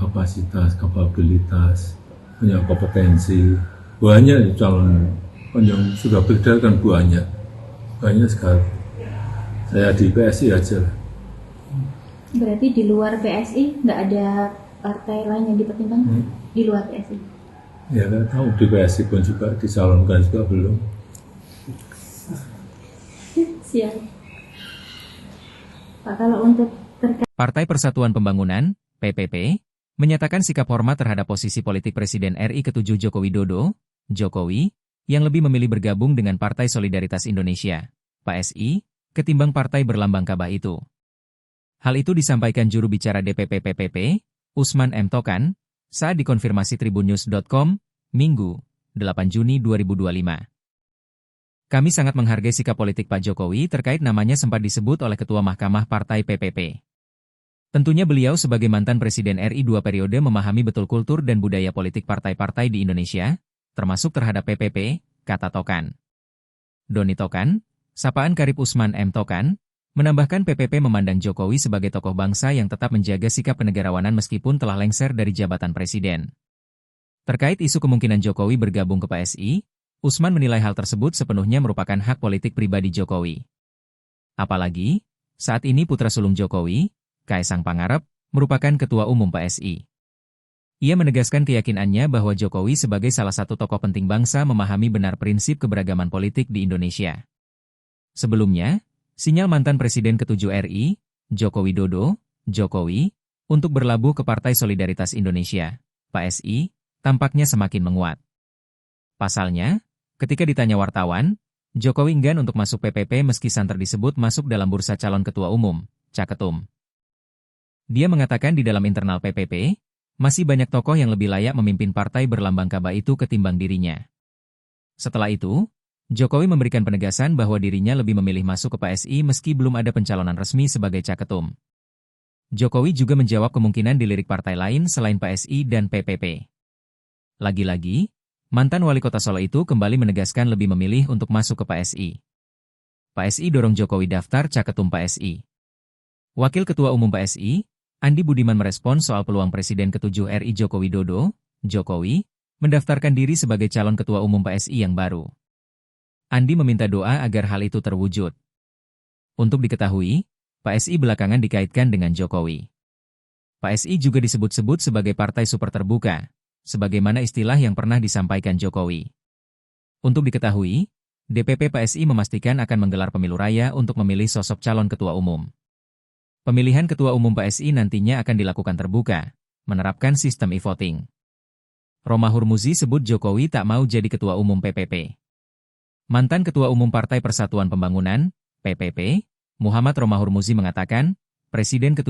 kapasitas, kapabilitas, punya kompetensi. Banyak calon yang sudah beredar kan banyak sekali. Saya di PSI aja. Berarti di luar PSI nggak ada partai lain yang dipertimbangkan di luar PSI? Ya nggak tahu, di PSI pun juga dicalonkan juga belum. Siap. Pak, kalau untuk Partai Persatuan Pembangunan, PPP, menyatakan sikap hormat terhadap posisi politik Presiden RI ke-7 Joko Widodo, Jokowi, yang lebih memilih bergabung dengan Partai Solidaritas Indonesia, PSI, ketimbang partai berlambang Ka'bah itu. Hal itu disampaikan juru bicara DPP PPP, Usman M. Tokan, saat dikonfirmasi tribunnews.com, Minggu, 8 Juni 2025. Kami sangat menghargai sikap politik Pak Jokowi terkait namanya sempat disebut oleh Ketua Mahkamah Partai PPP. Tentunya beliau sebagai mantan Presiden RI 2 periode memahami betul kultur dan budaya politik partai-partai di Indonesia, termasuk terhadap PPP, kata Tokan. Doni Tokan, sapaan karib Usman M. Tokan, menambahkan PPP memandang Jokowi sebagai tokoh bangsa yang tetap menjaga sikap kenegarawanan meskipun telah lengser dari jabatan presiden. Terkait isu kemungkinan Jokowi bergabung ke PSI, Usman menilai hal tersebut sepenuhnya merupakan hak politik pribadi Jokowi. Apalagi, saat ini putra sulung Jokowi, Kaisang Pangarep, merupakan Ketua Umum PSI. Ia menegaskan keyakinannya bahwa Jokowi sebagai salah satu tokoh penting bangsa memahami benar prinsip keberagaman politik di Indonesia. Sebelumnya, sinyal mantan Presiden ke-7 RI, Joko Widodo, Jokowi, untuk berlabuh ke Partai Solidaritas Indonesia, PSI, tampaknya semakin menguat. Pasalnya, ketika ditanya wartawan, Jokowi enggan untuk masuk PPP meski santer disebut masuk dalam bursa calon ketua umum, Caketum. Dia mengatakan di dalam internal PPP, masih banyak tokoh yang lebih layak memimpin partai berlambang Ka'bah itu ketimbang dirinya. Setelah itu, Jokowi memberikan penegasan bahwa dirinya lebih memilih masuk ke PSI meski belum ada pencalonan resmi sebagai Caketum. Jokowi juga menjawab kemungkinan dilirik partai lain selain PSI dan PPP. Lagi-lagi, mantan wali kota Solo itu kembali menegaskan lebih memilih untuk masuk ke PSI. PSI dorong Jokowi daftar Caketum PSI. Wakil Ketua Umum PSI, Andi Budiman merespon soal peluang Presiden ke-7 RI Joko Widodo, Jokowi, mendaftarkan diri sebagai calon Ketua Umum PSI yang baru. Andi meminta doa agar hal itu terwujud. Untuk diketahui, PSI belakangan dikaitkan dengan Jokowi. PSI juga disebut-sebut sebagai partai super terbuka, sebagaimana istilah yang pernah disampaikan Jokowi. Untuk diketahui, DPP PSI memastikan akan menggelar pemilu raya untuk memilih sosok calon Ketua Umum. Pemilihan Ketua Umum PSI nantinya akan dilakukan terbuka, menerapkan sistem e-voting. Roma Hurmuzi sebut Jokowi tak mau jadi Ketua Umum PPP. Mantan Ketua Umum Partai Persatuan Pembangunan, PPP, Muhammad Roma Hurmuzi mengatakan, Presiden ke-7